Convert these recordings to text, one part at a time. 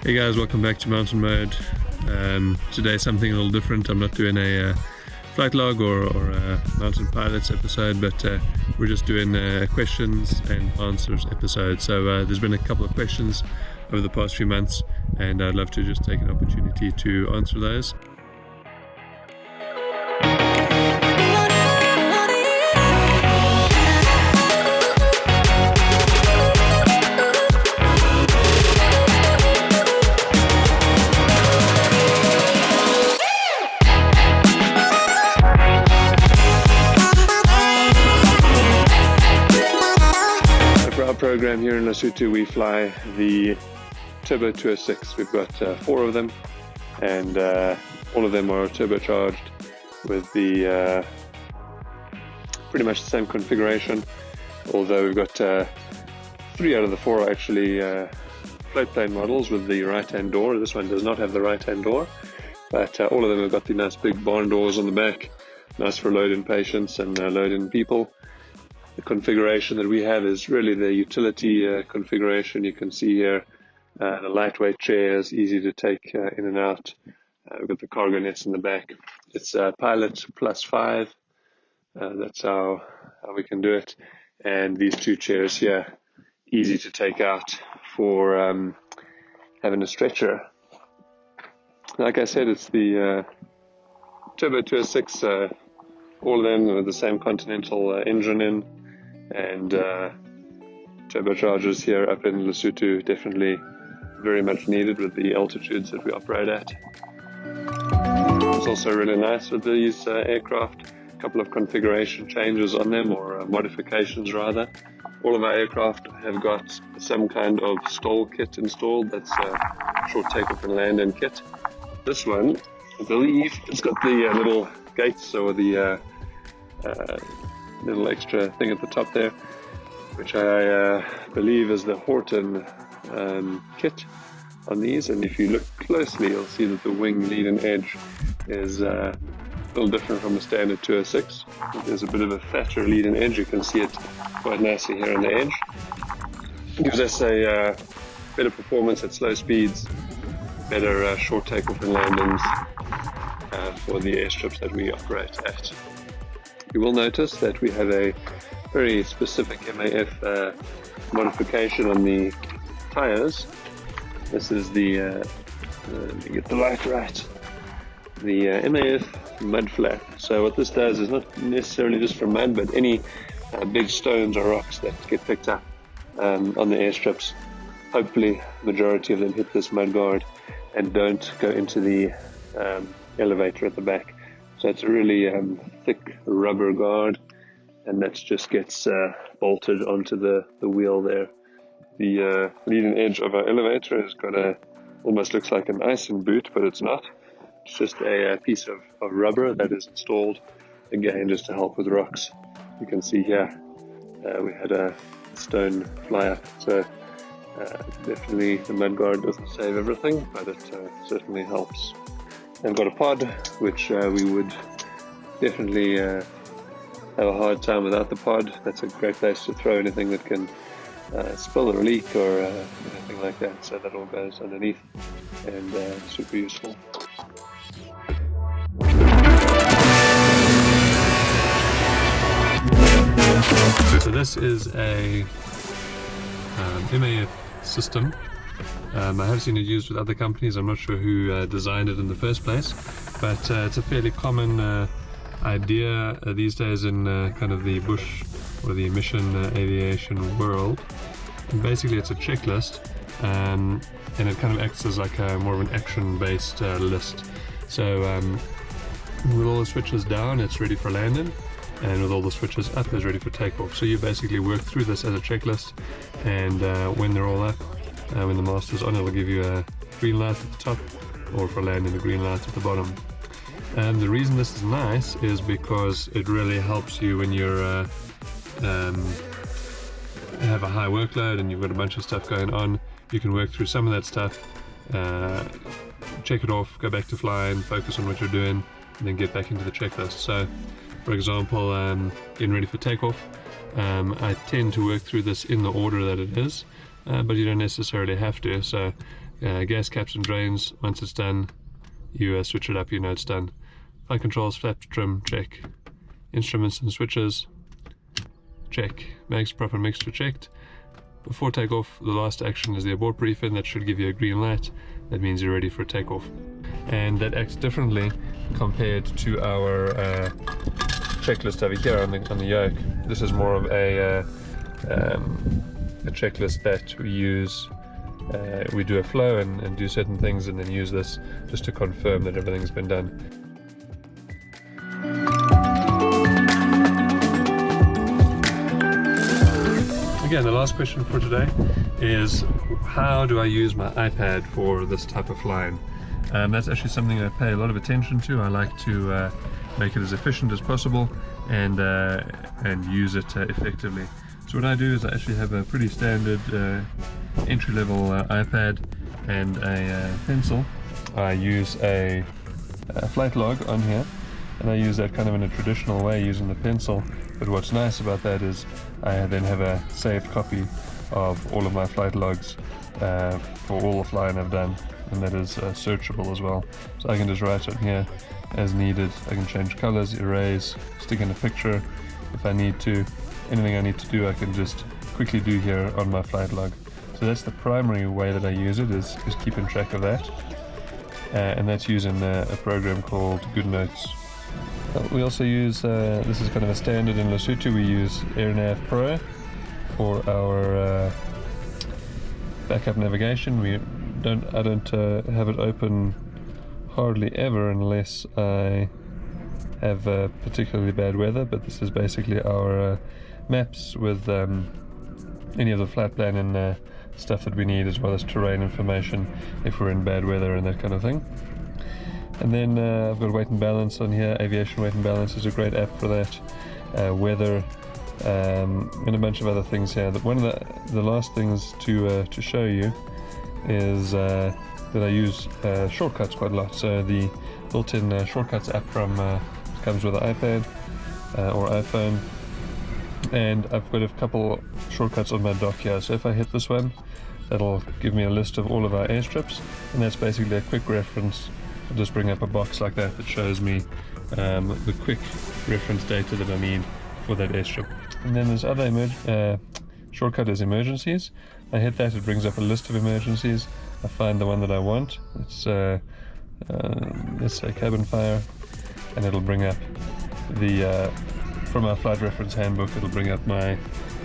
Hey guys, welcome back to Mountain Mode. Today something a little different. I'm not doing a flight log or a mountain pilots episode, but we're just doing a questions and answers episode. So there's been a couple of questions over the past few months, and I'd love to just take an opportunity to answer those. Our program here in Lesotho, we fly the Turbo 206. We've got 4 of them, and all of them are turbocharged with the pretty much the same configuration, although we've got 3 out of the 4 are actually float plane models with the right hand door. This one does not have the right hand door, but all of them have got the nice big barn doors on the back, nice for load-in patients and load-in people. The configuration that we have is really the utility configuration. You can see here the lightweight chairs, easy to take in and out. We've got the cargo nets in the back. It's pilot plus 5. That's how we can do it. And these 2 chairs here, easy to take out for having a stretcher. Like I said, it's the Turbo 206. All of them with the same Continental engine in. And turbochargers here up in Lesotho definitely very much needed with the altitudes that we operate at. It's also really nice with these aircraft, a couple of configuration changes on them, or modifications rather. All of our aircraft have got some kind of stall kit installed. That's a short takeoff and landing kit. This one, I believe, it's got the little gates or the little extra thing at the top there, which I believe is the Horton kit on these. And if you look closely, you'll see that the wing leading edge is a little different from the standard 206. There's a bit of a fatter leading edge. You can see it quite nicely here on the edge. It gives us a better performance at slow speeds, better short takeoff and landings for the airstrips that we operate at. You will notice that we have a very specific MAF modification on the tires. This is the, let me get the light right, the MAF mud flap. So what this does is not necessarily just for mud, but any big stones or rocks that get picked up on the airstrips. Hopefully majority of them hit this mud guard and don't go into the elevator at the back. So it's a really thick rubber guard, and that just gets bolted onto the wheel there. The leading edge of our elevator has got almost looks like an icing boot, but it's not. It's just a piece of rubber that is installed, again, just to help with rocks. You can see here we had a stone fly up, so definitely the mud guard doesn't save everything, but it certainly helps. I've got a pod, which we would definitely have a hard time without the pod. That's a great place to throw anything that can spill or leak or anything like that. So that all goes underneath, and super useful. So this is a MAF system. I have seen it used with other companies. I'm not sure who designed it in the first place, but it's a fairly common idea these days in kind of the bush or the mission aviation world. And basically it's a checklist, and it kind of acts as like more of an action-based list. So with all the switches down, it's ready for landing, and with all the switches up, it's ready for takeoff. So you basically work through this as a checklist, and when they're all up, when the master's on, it will give you a green light at the top, or for landing, a green light at the bottom. And the reason this is nice is because it really helps you when you're have a high workload and you've got a bunch of stuff going on. You can work through some of that stuff, check it off, go back to flying, focus on what you're doing, and then get back into the checklist. So, for example, getting ready for takeoff, I tend to work through this in the order that it is, but you don't necessarily have to. So gas caps and drains. Once it's done, you switch it up, you know it's done. Flight controls, flaps, trim, check. Instruments and switches, check. Mags prop and mixture checked. Before takeoff, the last action is the abort briefing. That should give you a green light. That means you're ready for takeoff. And that acts differently compared to our checklist over here on the yoke. This is more of a checklist that we use. We do a flow and do certain things, and then use this just to confirm that everything's been done. Again, the last question for today is, how do I use my iPad for this type of flying? That's actually something I pay a lot of attention to. I like to make it as efficient as possible and use it effectively. So what I do is I actually have a pretty standard entry-level iPad and a pencil. I use a flight log on here, and I use that kind of in a traditional way using the pencil. But what's nice about that is I then have a saved copy of all of my flight logs for all the flying I've done, and that is searchable as well. So I can just write it here as needed. I can change colors, erase, stick in a picture if I need to. Anything I need to do I can just quickly do here on my flight log. So that's the primary way that I use it, is keeping track of that. And that's using a program called GoodNotes. We also use, this is kind of a standard in Lesotho, we use AirNav Pro for our backup navigation. I don't have it open hardly ever unless I have particularly bad weather, but this is basically our maps with any of the flight plan and stuff that we need, as well as terrain information if we're in bad weather and that kind of thing. And then I've got weight and balance on here. Aviation weight and balance is a great app for that. Weather, and a bunch of other things here. One of the last things to show you is that I use shortcuts quite a lot. So the built-in shortcuts app comes with an iPad or iPhone, and I've got a couple shortcuts on my dock here. So if I hit this one, that'll give me a list of all of our airstrips, and that's basically a quick reference. I'll just bring up a box like that shows me the quick reference data that I need for that airstrip. And then there's other shortcut is emergencies. I hit that, it brings up a list of emergencies. I find the one that I want. It's let's say cabin fire, and it'll bring up the from our flight reference handbook. It'll bring up my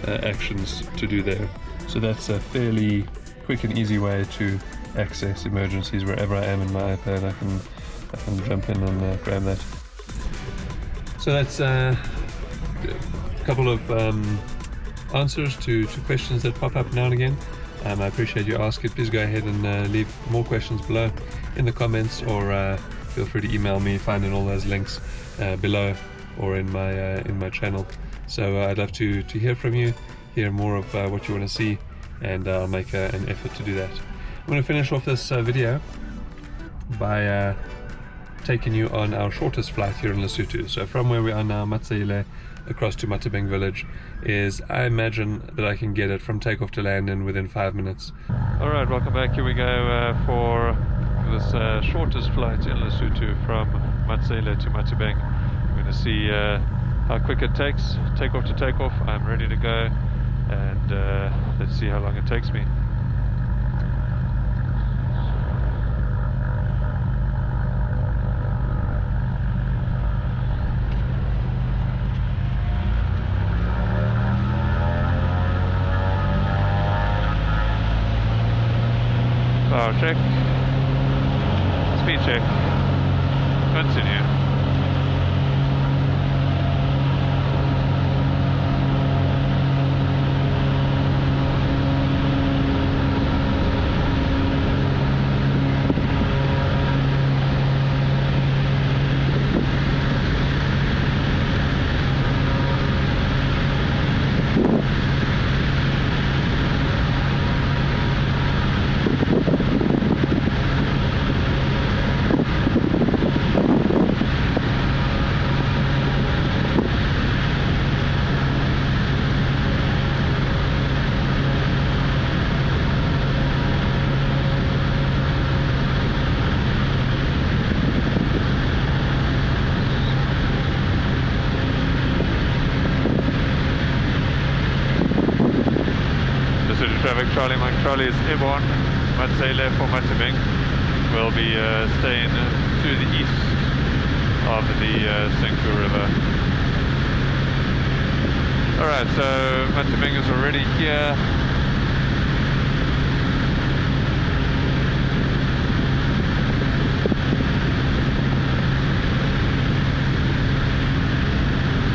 actions to do there. So that's a fairly quick and easy way to access emergencies wherever I am in my iPad. I can jump in and grab that. So that's a couple of answers to questions that pop up now and again. I appreciate you asking. Please go ahead and leave more questions below in the comments, or feel free to email me, finding all those links below or in my channel. So I'd love to hear from you, hear more of what you want to see, and I'll make an effort to do that. I'm going to finish off this video by taking you on our shortest flight here in Lesotho. So from where we are now, Matseile, across to Matabeng village, I imagine that I can get it from takeoff to land in within 5 minutes. Alright, welcome back. Here we go for this shortest flight in Lesotho from Matseile to Matabeng. We're going to see how quick it takes, takeoff to takeoff. I'm ready to go, and let's see how long it takes me. Power check, speed check, continue. Big Charlie, Mike Charlie is airborne. Matsele for Matabeng. We'll be staying to the east of the Senku River. Alright, so Matabeng is already here.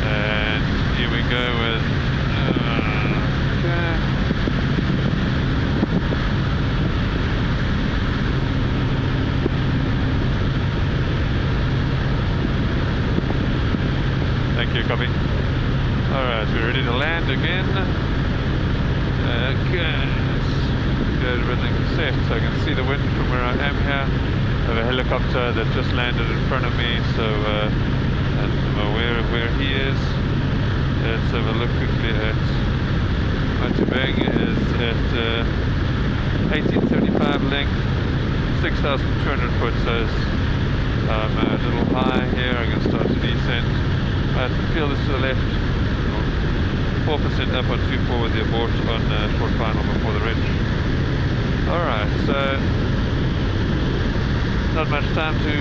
And here we go with Thank you, copy. Alright, we're ready to land again. Okay, let's get everything set so I can see the wind from where I am here. I have a helicopter that just landed in front of me, so I'm aware of where he is. Let's have a look quickly at Matabeng is at 1875 length, 6,200 foot, so I'm a little high here. I can start to descend. Field is to the left, 4% up on 2-4 with the abort on short final before the ridge. Alright, so not much time to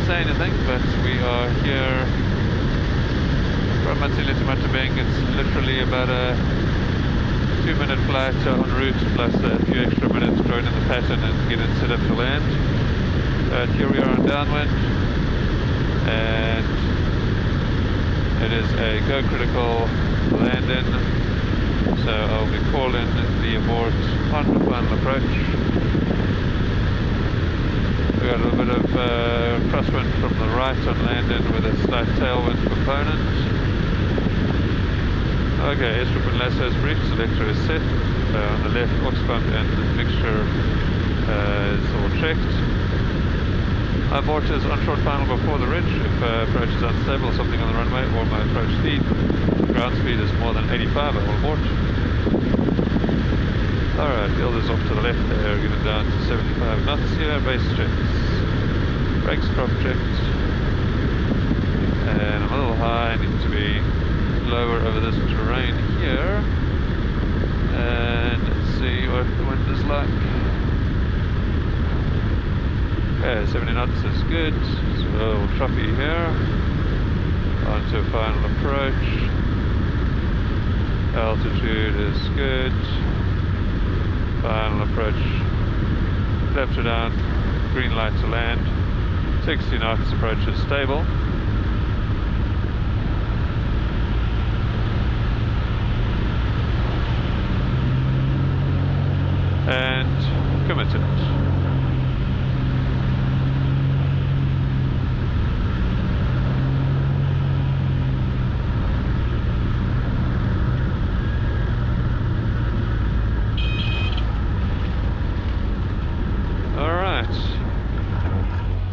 say anything, but we are here from Matsile to Matabeng. It's literally about a 2-minute flight en route plus a few extra minutes joining the pattern and getting set up to land. But here we are on downwind, and it is a go critical landing, so I'll be calling the abort on the final approach. We got a little bit of crosswind from the right on landing with a slight tailwind component. Okay, airstrip and lasso is briefed, selector is set. On the left, aux pump and the mixture is all checked. My abort is on short final before the ridge. If approach is unstable or something on the runway, or my approach speed, ground speed is more than 85, I will abort. Alright, field is off to the left there, getting down to 75 knots here, base checks. Brakes crop checked. And I'm a little high, I need to be lower over this terrain here. And let's see what the wind is like. Okay, 70 knots is good, so a little choppy here. On to final approach. Altitude is good. Final approach. Left to down, green light to land. 60 knots, approach is stable. And committed.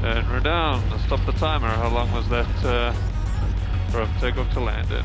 And we're down. Stop the timer. How long was that from takeoff to landing?